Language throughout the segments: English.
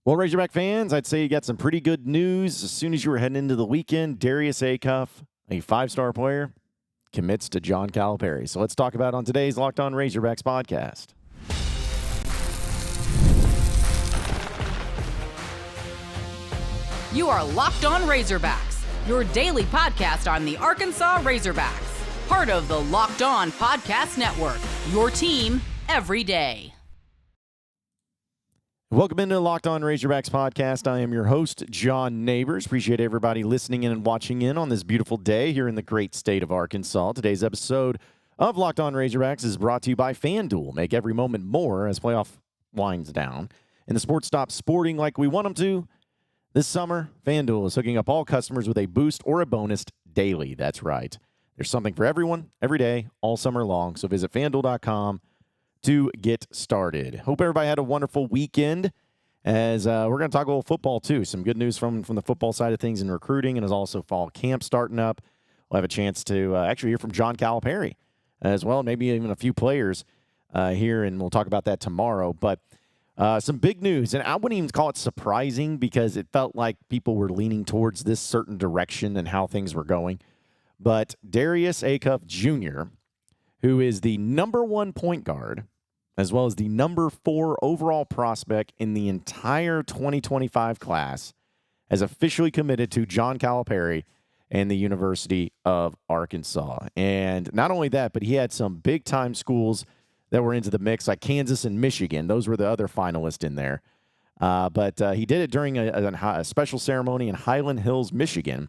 Well, Razorback fans, I'd say you got some pretty good news. As soon as you were heading into the weekend, Darius Acuff, a five-star player, commits to John Calipari. So let's talk about it on today's Locked On Razorbacks podcast. You are Locked On Razorbacks, your daily podcast on the Arkansas Razorbacks. Part of the Locked On Podcast Network, your team every day. Welcome into the Locked On Razorbacks podcast. I am your host, John Nabors. Appreciate everybody listening in and watching in on this beautiful day here in the great state of Arkansas. Today's episode of Locked On Razorbacks is brought to you by FanDuel. Make every moment more as playoff winds down and the sports stop sporting like we want them to. This summer, FanDuel is hooking up all customers with a boost or a bonus daily. That's right. There's something for everyone, every day, all summer long. So visit FanDuel.com to get started. Hope everybody had a wonderful weekend, as we're going to talk a little football too. Some good news from the football side of things in recruiting, and there's also fall camp starting up. We'll have a chance to actually hear from John Calipari as well, maybe even a few players here, and we'll talk about that tomorrow. But some big news, and I wouldn't even call it surprising because it felt like people were leaning towards this certain direction and how things were going. But Darius Acuff Jr., who is the number one point guard, as well as the number 4 overall prospect in the entire 2025 class, has officially committed to John Calipari and the University of Arkansas. And not only that, but he had some big-time schools that were into the mix, like Kansas and Michigan. Those were the other finalists in there. But he did it during a special ceremony in Highland Hills, Michigan,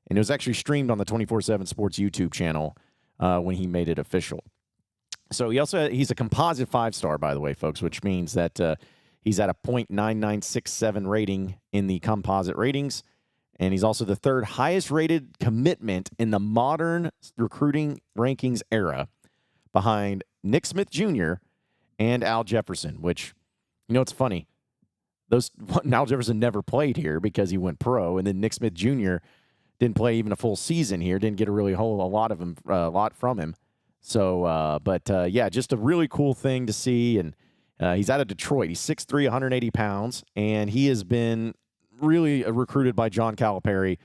and it was actually streamed on the 24/7 Sports YouTube channel when he made it official. So he's a composite 5-star, by the way, folks, which means that he's at a .9967 rating in the composite ratings, and he's also the third highest-rated commitment in the modern recruiting rankings era, behind Nick Smith Jr. and Al Jefferson, which, you know, it's funny. Al Jefferson never played here because he went pro, and then Nick Smith Jr. didn't play even a full season here, didn't get a lot from him. So, yeah, just a really cool thing to see. And he's out of Detroit. He's 6'3", 180 pounds, and he has been really recruited by John Calipari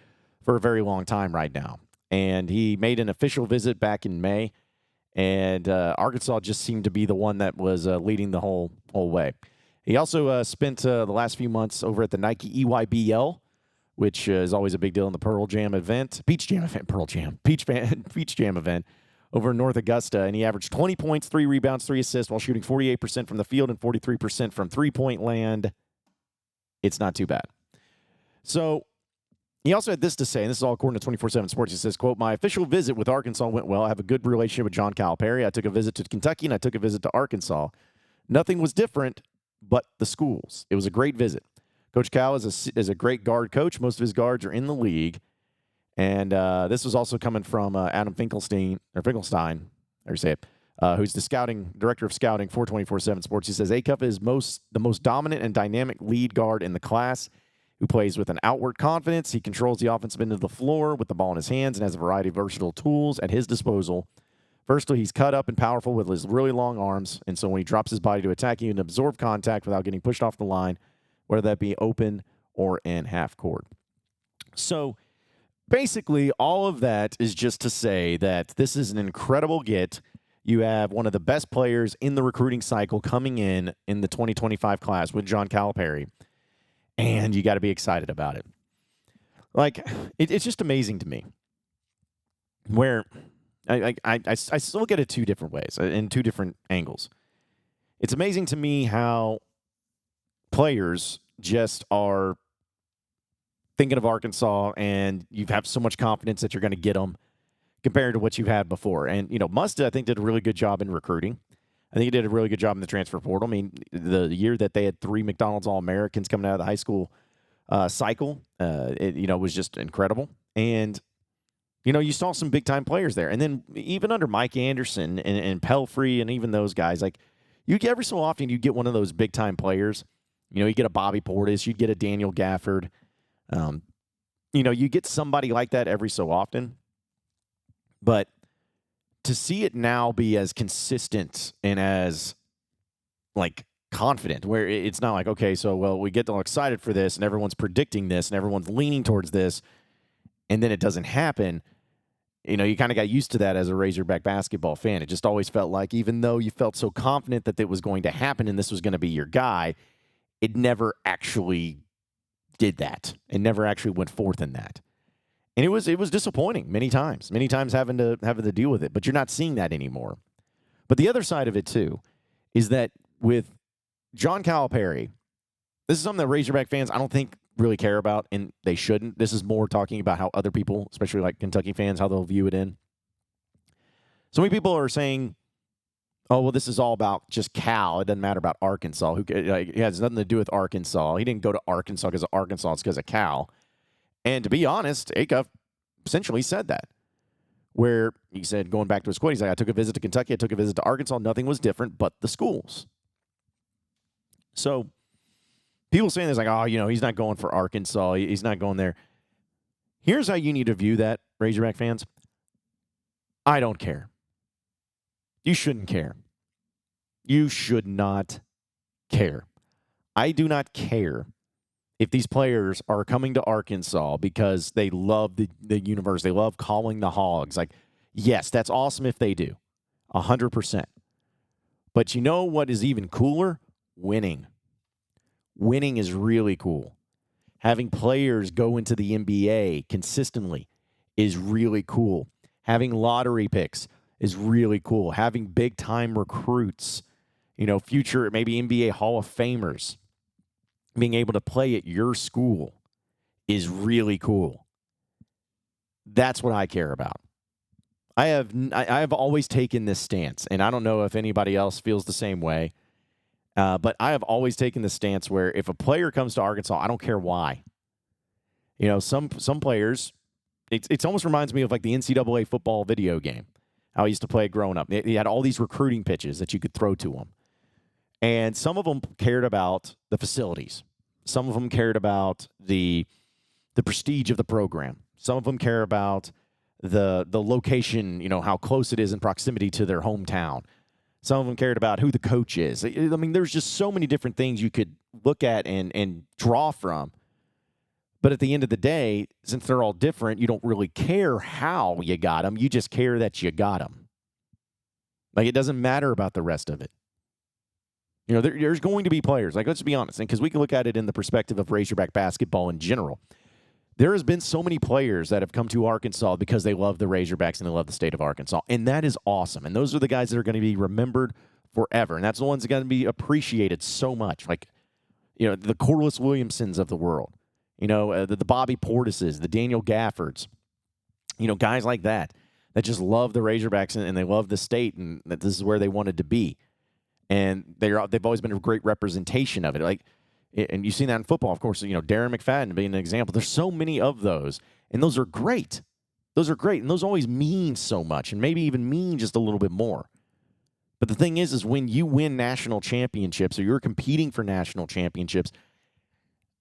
for a very long time right now. And he made an official visit back in May, and Arkansas just seemed to be the one that was leading the whole way. He also spent the last few months over at the Nike EYBL, which is always a big deal in the Peach Jam event, over in North Augusta, and he averaged 20 points, 3 rebounds, 3 assists, while shooting 48% from the field and 43% from three-point land. It's not too bad. So he also had this to say, and this is all according to 24/7 Sports. He says, quote, "My official visit with Arkansas went well. I have a good relationship with John Calipari. I took a visit to Kentucky, and I took a visit to Arkansas. Nothing was different but the schools. It was a great visit. Coach Cal is a great guard coach. Most of his guards are in the league." And this was also coming from Adam Finkelstein, who's the director of scouting for 24/7 Sports. He says, Acuff is the most dominant and dynamic lead guard in the class, who plays with an outward confidence. He controls the offensive end of the floor with the ball in his hands and has a variety of versatile tools at his disposal. Firstly, he's cut up and powerful with his really long arms, and so when he drops his body to attack, he can absorb contact without getting pushed off the line, whether that be open or in half court. So basically, all of that is just to say that this is an incredible get. You have one of the best players in the recruiting cycle coming in the 2025 class with John Calipari, and you got to be excited about it. Like, it's just amazing to me where I still look at it two different ways, in two different angles. It's amazing to me how players just are thinking of Arkansas, and you have so much confidence that you're going to get them compared to what you've had before. And, you know, Must, I think, did a really good job in recruiting. I think he did a really good job in the transfer portal. I mean, the year that they had 3 McDonald's All-Americans coming out of the high school cycle, it was just incredible. And, you know, you saw some big-time players there. And then even under Mike Anderson and Pelfrey and even those guys, like, every so often you get one of those big-time players. You know, you get a Bobby Portis, you get a Daniel Gafford. You get somebody like that every so often, but to see it now be as consistent and as, like, confident, where it's not like, okay, so, well, we get all excited for this, and everyone's predicting this, and everyone's leaning towards this, and then it doesn't happen. You know, you kind of got used to that as a Razorback basketball fan. It just always felt like, even though you felt so confident that it was going to happen and this was going to be your guy, it never actually did that. It never actually went forth in that. And it was disappointing many times having to deal with it. But you're not seeing that anymore. But the other side of it, too, is that with John Calipari, this is something that Razorback fans, I don't think, really care about, and they shouldn't. This is more talking about how other people, especially like Kentucky fans, how they'll view it in. So many people are saying, oh, well, this is all about just Cal. It doesn't matter about Arkansas. It has nothing to do with Arkansas. He didn't go to Arkansas because of Arkansas. It's because of Cal. And to be honest, Acuff essentially said that, where he said, going back to his quote, he's like, I took a visit to Kentucky, I took a visit to Arkansas. Nothing was different but the schools. So people saying this like, oh, you know, he's not going for Arkansas. He's not going there. Here's how you need to view that, Razorback fans. I don't care. You shouldn't care. You should not care. I do not care if these players are coming to Arkansas because they love the university. They love calling the Hogs. Like, yes, that's awesome if they do. 100%. But you know what is even cooler? Winning. Winning is really cool. Having players go into the NBA consistently is really cool. Having lottery picks is really cool. Having big-time recruits, you know, future maybe NBA Hall of Famers, being able to play at your school is really cool. That's what I care about. I have always taken this stance, and I don't know if anybody else feels the same way. But I have always taken the stance where if a player comes to Arkansas, I don't care why. You know, some players, it almost reminds me of like the NCAA football video game, how I used to play growing up. He had all these recruiting pitches that you could throw to them. And some of them cared about the facilities. Some of them cared about the prestige of the program. Some of them care about the location, you know, how close it is in proximity to their hometown. Some of them cared about who the coach is. I mean, there's just so many different things you could look at and draw from. But at the end of the day, since they're all different, you don't really care how you got them. You just care that you got them. Like, it doesn't matter about the rest of it. You know, there's going to be players, like, let's be honest, and because we can look at it in the perspective of Razorback basketball in general. There has been so many players that have come to Arkansas because they love the Razorbacks and they love the state of Arkansas, and that is awesome. And those are the guys that are going to be remembered forever, and that's the ones that are going to be appreciated so much. Like, you know, the Corliss Williamsons of the world, you know, the Bobby Portises, the Daniel Gaffords, you know, guys like that just love the Razorbacks and they love the state and that this is where they wanted to be. And they've always been a great representation of it. Like, and you've seen that in football, of course. You know, Darren McFadden being an example. There's so many of those, and those are great. Those are great, and those always mean so much, and maybe even mean just a little bit more. But the thing is when you win national championships or you're competing for national championships,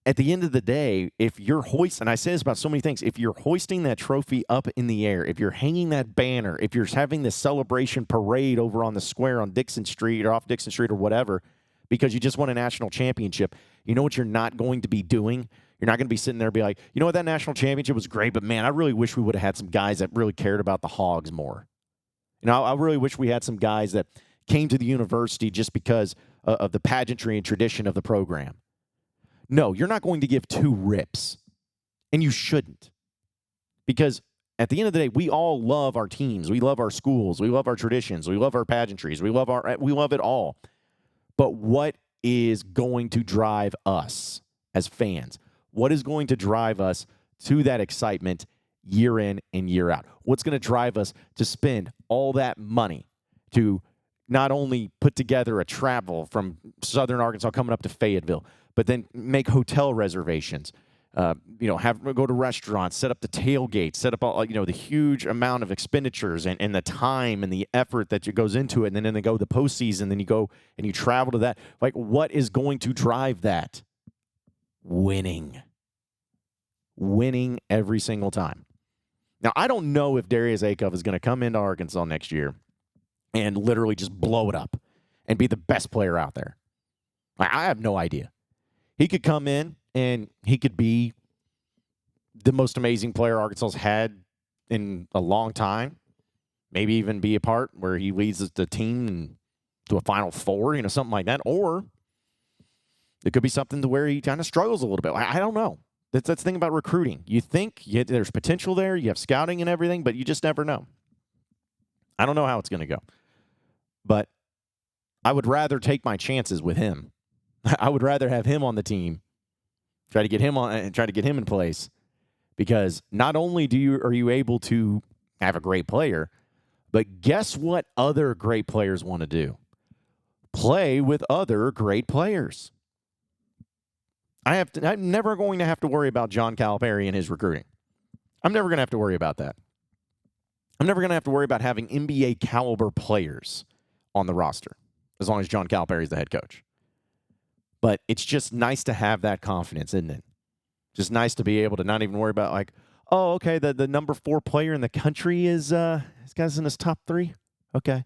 at the end of the day, if you're hoisting, and I say this about so many things, if you're hoisting that trophy up in the air, if you're hanging that banner, if you're having this celebration parade over on the square on Dixon Street or off Dixon Street or whatever, because you just won a national championship, you know what you're not going to be doing? You're not going to be sitting there and be like, you know what, that national championship was great, but man, I really wish we would have had some guys that really cared about the Hogs more. You know, I really wish we had some guys that came to the university just because of the pageantry and tradition of the program. No, you're not going to give two rips, and you shouldn't. Because at the end of the day, we all love our teams. We love our schools. We love our traditions. We love our pageantries. We love it all. But what is going to drive us as fans? What is going to drive us to that excitement year in and year out? What's going to drive us to spend all that money to not only put together a travel from southern Arkansas coming up to Fayetteville, but then make hotel reservations, you know, go to restaurants, set up the tailgate, set up all, you know, the huge amount of expenditures and the time and the effort that goes into it, and then they go to the postseason, then you go and you travel to that. Like, what is going to drive that? Winning every single time. Now, I don't know if Darius Acuff is going to come into Arkansas next year and literally just blow it up and be the best player out there. I have no idea. He could come in and he could be the most amazing player Arkansas's had in a long time. Maybe even be a part where he leads the team to a Final Four, something like that. Or it could be something to where he kind of struggles a little bit. I don't know. That's the thing about recruiting. You think there's potential there. You have scouting and everything, but you just never know. I don't know how it's going to go. But I would rather take my chances with him. I would rather have him on the team, try to get him in place, because not only are you able to have a great player, but guess what other great players want to do? Play with other great players. I'm never going to have to worry about John Calipari and his recruiting. I'm never going to have to worry about that. I'm never going to have to worry about having NBA caliber players on the roster, as long as John Calipari is the head coach. But it's just nice to have that confidence, isn't it? Just nice to be able to not even worry about the number 4 player in the country is this guy's in his top 3. Okay.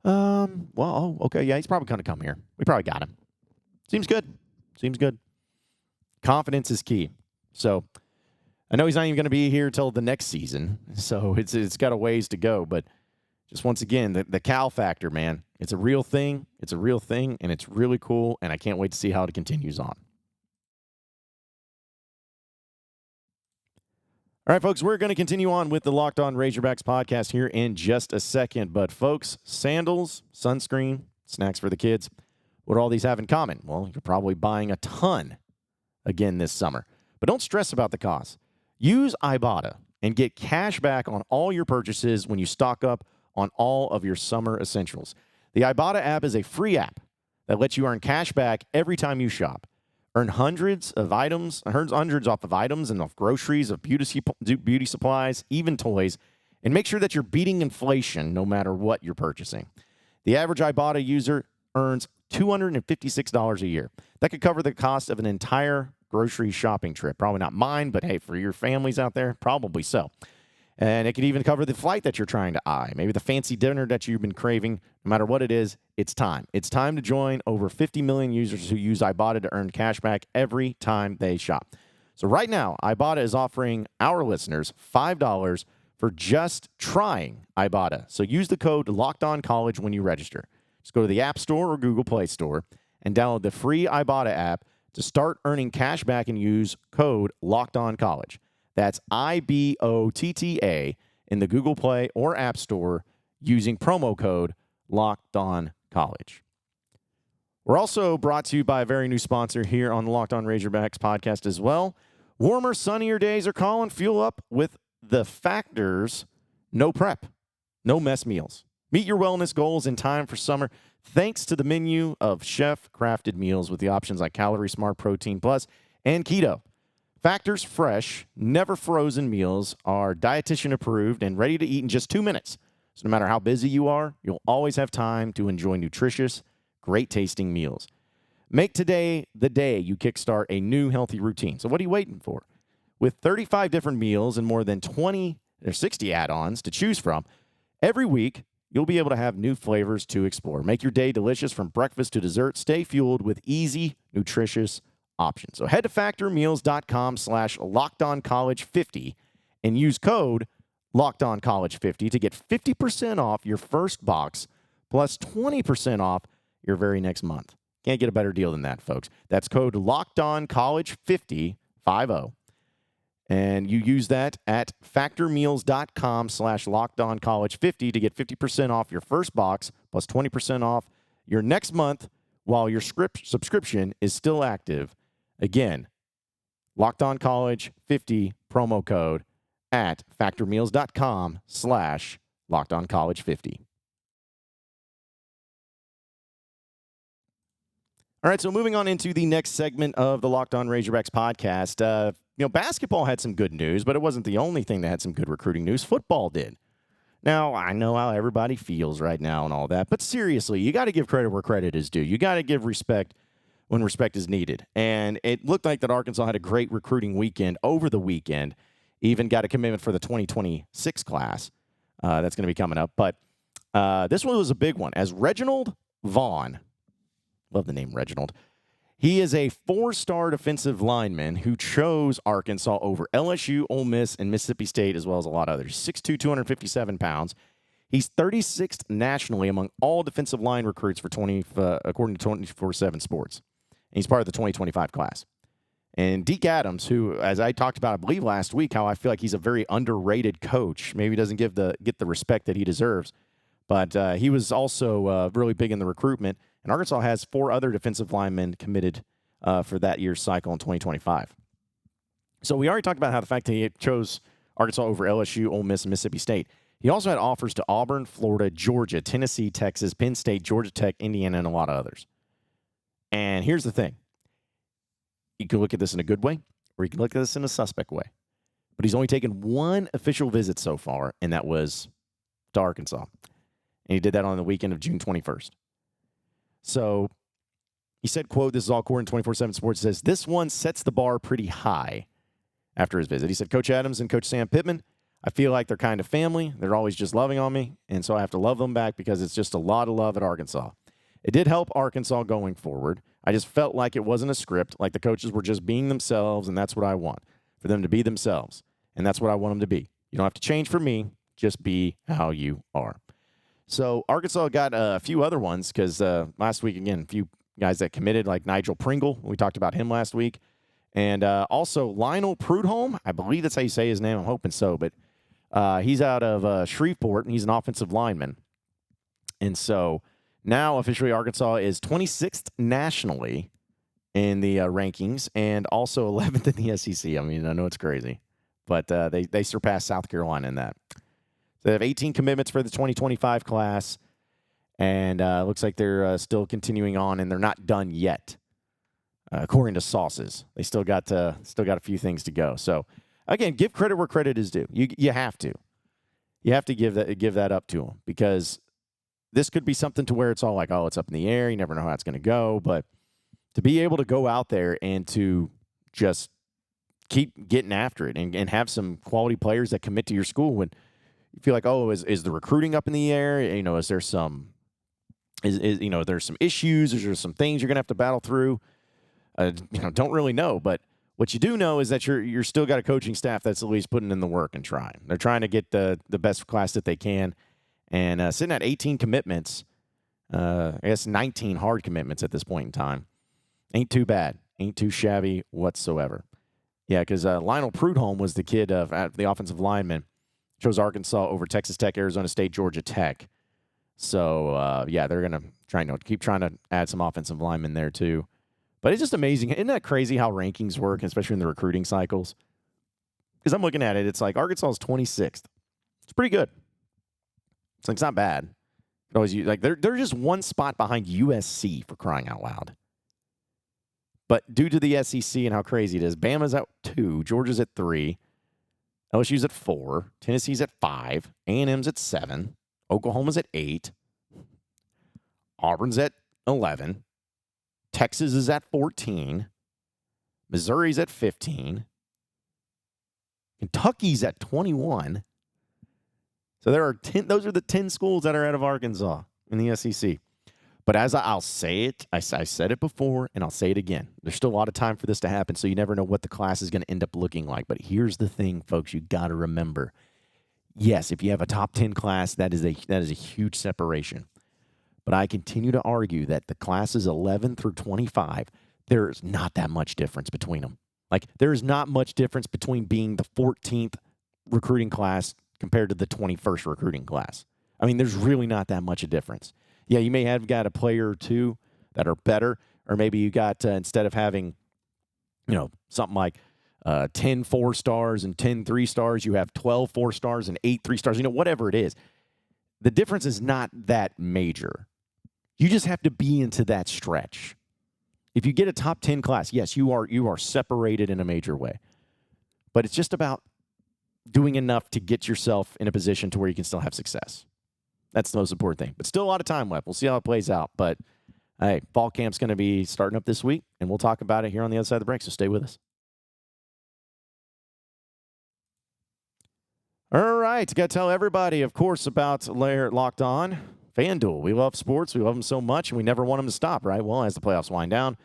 Okay, yeah, he's probably going to come here. We probably got him. Seems good. Confidence is key. So I know he's not even going to be here till the next season, so it's got a ways to go. But just once again, the Cal factor, man, it's a real thing. It's a real thing, and it's really cool, and I can't wait to see how it continues on. All right, folks, we're going to continue on with the Locked On Razorbacks podcast here in just a second. But, folks, sandals, sunscreen, snacks for the kids, what do all these have in common? Well, you're probably buying a ton again this summer. But don't stress about the cost. Use Ibotta and get cash back on all your purchases when you stock up on all of your summer essentials. The Ibotta app is a free app that lets you earn cash back every time you shop. Earn hundreds off of items and off groceries, of beauty supplies, even toys, and make sure that you're beating inflation no matter what you're purchasing. The average Ibotta user earns $256 a year. That could cover the cost of an entire grocery shopping trip. Probably not mine, but hey, for your families out there, probably so. And it could even cover the flight that you're trying to eye. Maybe the fancy dinner that you've been craving. No matter what it is, it's time. It's time to join over 50 million users who use Ibotta to earn cash back every time they shop. So right now, Ibotta is offering our listeners $5 for just trying Ibotta. So use the code LOCKEDONCollege when you register. Just go to the App Store or Google Play Store and download the free Ibotta app to start earning cash back and use code LOCKEDONCollege. That's IBOTTA in the Google Play or App Store using promo code LOCKEDONCollege. We're also brought to you by a very new sponsor here on the Locked On Razorbacks podcast as well. Warmer, sunnier days are calling. Fuel up with the Factors No Prep, No Mess meals. Meet your wellness goals in time for summer thanks to the menu of chef-crafted meals with the options like Calorie Smart, Protein Plus, and Keto. Factor's fresh, never frozen meals are dietitian approved and ready to eat in just 2 minutes. So no matter how busy you are, you'll always have time to enjoy nutritious, great tasting meals. Make today the day you kickstart a new healthy routine. So what are you waiting for? With 35 different meals and more than 60 add-ons to choose from, every week you'll be able to have new flavors to explore. Make your day delicious from breakfast to dessert. Stay fueled with easy, nutritious options. So head to factormeals.com/LockedOnCollege50 and use code LockedOnCollege50 to get 50% off your first box plus 20% off your very next month. Can't get a better deal than that, folks. That's code LockedOnCollege50, 50. And you use that at factormeals.com/LockedOnCollege50 to get 50% off your first box plus 20% off your next month while your subscription is still active. Again, LockedOnCollege50 promo code at factormeals.com/LockedOnCollege50. All right, so moving on into the next segment of the Locked On Razorbacks podcast. Basketball had some good news, but it wasn't the only thing that had some good recruiting news. Football did. Now, I know how everybody feels right now and all that, but seriously, you got to give credit where credit is due. You got to give respect when respect is needed. And it looked like that Arkansas had a great recruiting weekend over the weekend, even got a commitment for the 2026 class that's going to be coming up. But this one was a big one, as Reginald Vaughn, love the name Reginald, He is a 4-star defensive lineman who chose Arkansas over LSU, Ole Miss, and Mississippi State, as well as a lot of others. 6'2", 257 pounds. He's 36th nationally among all defensive line recruits for according to 24/7 Sports. And he's part of the 2025 class. And Deke Adams, who, as I talked about, I believe last week, how I feel like he's a very underrated coach. Maybe he doesn't get the respect that he deserves. But he was also really big in the recruitment. And Arkansas has 4 other defensive linemen committed for that year's cycle in 2025. So we already talked about how the fact that he chose Arkansas over LSU, Ole Miss, and Mississippi State. He also had offers to Auburn, Florida, Georgia, Tennessee, Texas, Penn State, Georgia Tech, Indiana, and a lot of others. And here's the thing. You can look at this in a good way, or you can look at this in a suspect way. But he's only taken 1 official visit so far, and that was to Arkansas. And he did that on the weekend of June 21st. So he said, quote, this is all according to 24/7 Sports, says, this one sets the bar pretty high after his visit. He said, Coach Adams and Coach Sam Pittman, I feel like they're kind of family. They're always just loving on me, and so I have to love them back because it's just a lot of love at Arkansas. It did help Arkansas going forward. I just felt like it wasn't a script, like the coaches were just being themselves, and that's what I want, for them to be themselves, and that's what I want them to be. You don't have to change for me. Just be how you are. So Arkansas got a few other ones because last week, again, a few guys that committed, like Nigel Pringle. We talked about him last week. And also Lionel Prudhomme. I believe that's how you say his name. I'm hoping so. But he's out of Shreveport, and he's an offensive lineman. And so now officially Arkansas is 26th nationally in the rankings and also 11th in the SEC. I mean, I know it's crazy. But they surpassed South Carolina in that. They have 18 commitments for the 2025 class, and looks like they're still continuing on, and they're not done yet, according to sources. They still got a few things to go. So, again, give credit where credit is due. You have to. You have to give that up to them because this could be something to where it's all like, oh, it's up in the air. You never know how it's going to go. But to be able to go out there and to just keep getting after it and have some quality players that commit to your school when – you feel like, oh, is the recruiting up in the air? You know, is there some, there's some issues? Is there some things you're gonna have to battle through? Don't really know. But what you do know is that you're still got a coaching staff that's at least putting in the work and trying. They're trying to get the best class that they can, and sitting at 18 commitments, I guess 19 hard commitments at this point in time, ain't too bad, ain't too shabby whatsoever. Yeah, because Lionel Prudhomme was the kid of the offensive lineman. Chose Arkansas over Texas Tech, Arizona State, Georgia Tech. So, they're going to keep trying to add some offensive linemen there too. But it's just amazing. Isn't that crazy how rankings work, especially in the recruiting cycles? Because I'm looking at it, it's like Arkansas is 26th. It's pretty good. It's not bad. They're just one spot behind USC, for crying out loud. But due to the SEC and how crazy it is, Bama's at 2, Georgia's at 3. LSU's at 4, Tennessee's at 5, A&M's at 7, Oklahoma's at 8, Auburn's at 11, Texas is at 14, Missouri's at 15, Kentucky's at 21. So there are 10. Those are the 10 schools that are out of Arkansas in the SEC. But as I'll say it, I said it before, and I'll say it again. There's still a lot of time for this to happen, so you never know what the class is going to end up looking like. But here's the thing, folks, you got to remember. Yes, if you have a top 10 class, that is a huge separation. But I continue to argue that the classes 11 through 25, there's not that much difference between them. Like, there's not much difference between being the 14th recruiting class compared to the 21st recruiting class. I mean, there's really not that much a difference. Yeah, you may have got a player or two that are better, or maybe you got, instead of having, something like 10 4-stars and 10 3-stars, you have 12 4-stars and 8 3-stars, whatever it is. The difference is not that major. You just have to be into that stretch. If you get a top 10 class, yes, you are separated in a major way. But it's just about doing enough to get yourself in a position to where you can still have success. That's the most important thing. But still a lot of time left. We'll see how it plays out. But, hey, fall camp's going to be starting up this week, and we'll talk about it here on the other side of the break, so stay with us. All right. Got to tell everybody, of course, about Locked On. FanDuel. We love sports. We love them so much, and we never want them to stop, right? Well, as the playoffs wind down,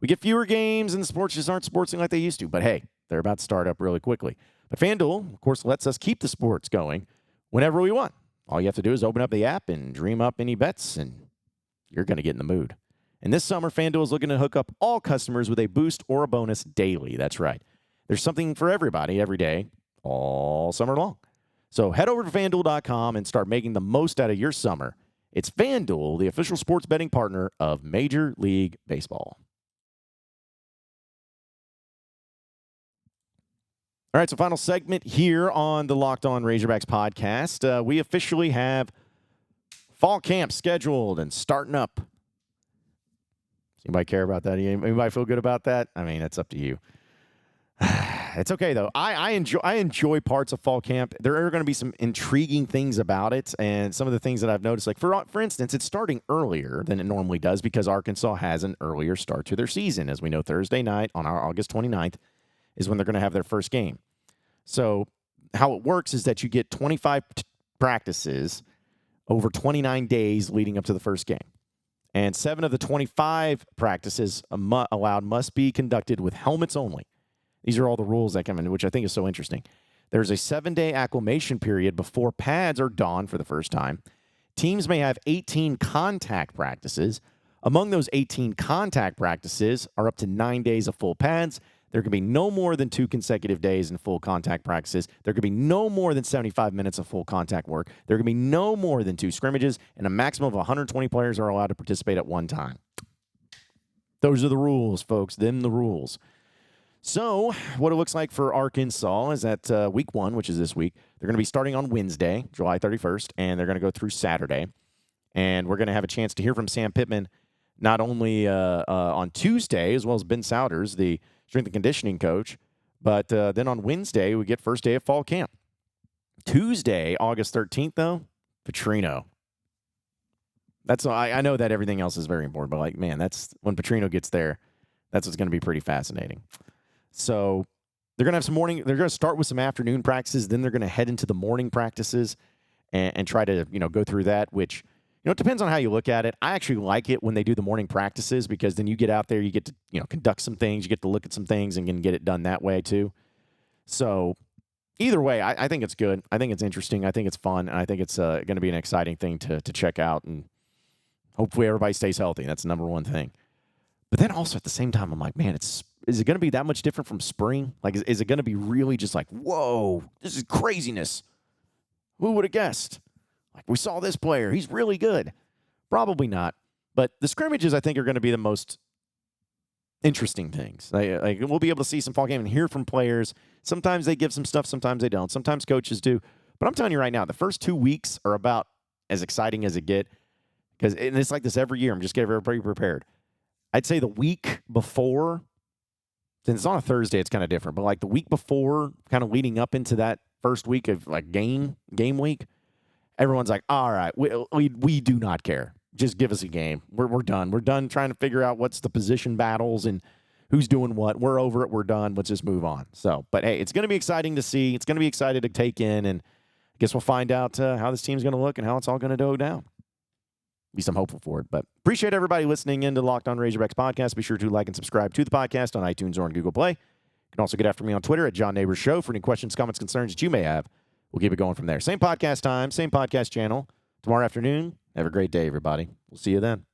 We get fewer games, and the sports just aren't sportsing like they used to. But, hey, they're about to start up really quickly. But FanDuel, of course, lets us keep the sports going whenever we want. All you have to do is open up the app and dream up any bets, and you're going to get in the mood. And this summer, FanDuel is looking to hook up all customers with a boost or a bonus daily. That's right. There's something for everybody every day, all summer long. So head over to FanDuel.com and start making the most out of your summer. It's FanDuel, the official sports betting partner of Major League Baseball. All right, so final segment here on the Locked On Razorbacks podcast. We officially have fall camp scheduled and starting up. Does anybody care about that? Anybody feel good about that? I mean, it's up to you. It's okay, though. I enjoy parts of fall camp. There are going to be some intriguing things about it, and some of the things that I've noticed, like for instance, it's starting earlier than it normally does because Arkansas has an earlier start to their season. As we know, Thursday night on our August 29th is when they're going to have their first game. So how it works is that you get 25 practices over 29 days leading up to the first game. And 7 of the 25 practices allowed must be conducted with helmets only. These are all the rules that come in, which I think is so interesting. There's a 7-day acclimation period before pads are donned for the first time. Teams may have 18 contact practices. Among those 18 contact practices are up to 9 days of full pads. There can be no more than 2 consecutive days in full contact practices. There can be no more than 75 minutes of full contact work. There can be no more than 2 scrimmages, and a maximum of 120 players are allowed to participate at one time. Those are the rules, folks. Them the rules. So what it looks like for Arkansas is that week 1, which is this week, they're going to be starting on Wednesday, July 31st, and they're going to go through Saturday. And we're going to have a chance to hear from Sam Pittman not only on Tuesday, as well as Ben Souders, the strength and conditioning coach, but then on Wednesday, we get first day of fall camp. Tuesday, August 13th, though, Petrino. That's I know that everything else is very important, but, like, man, that's when Petrino gets there, that's what's going to be pretty fascinating. So they're going to have some morning. They're going to start with some afternoon practices. Then they're going to head into the morning practices and try to, go through that, which, it depends on how you look at it. I actually like it when they do the morning practices because then you get out there, you get to, conduct some things, you get to look at some things and can get it done that way too. So either way, I think it's good. I think it's interesting. I think it's fun. And I think it's going to be an exciting thing to check out. And hopefully everybody stays healthy. That's the number one thing. But then also at the same time, I'm like, man, is it going to be that much different from spring? Like, is it going to be really just like, whoa, this is craziness? Who would have guessed? Like, we saw this player. He's really good. Probably not. But the scrimmages, I think, are going to be the most interesting things. Like we'll be able to see some fall game and hear from players. Sometimes they give some stuff. Sometimes they don't. Sometimes coaches do. But I'm telling you right now, the first 2 weeks are about as exciting as it get. And it's like this every year. I'm just getting everybody prepared. I'd say the week before, since it's on a Thursday, it's kind of different. But like the week before, kind of leading up into that first week of like game week, everyone's like, all right, we do not care. Just give us a game. We're done. We're done trying to figure out what's the position battles and who's doing what. We're over it. We're done. Let's just move on. So, but hey, it's going to be exciting to see. It's going to be exciting to take in, and I guess we'll find out how this team's going to look and how it's all going to go down. At least I'm hopeful for it. But appreciate everybody listening in to the Locked On Razorbacks podcast. Be sure to like and subscribe to the podcast on iTunes or on Google Play. You can also get after me on Twitter at John Nabors Show for any questions, comments, concerns that you may have. We'll keep it going from there. Same podcast time, same podcast channel. Tomorrow afternoon. Have a great day, everybody. We'll see you then.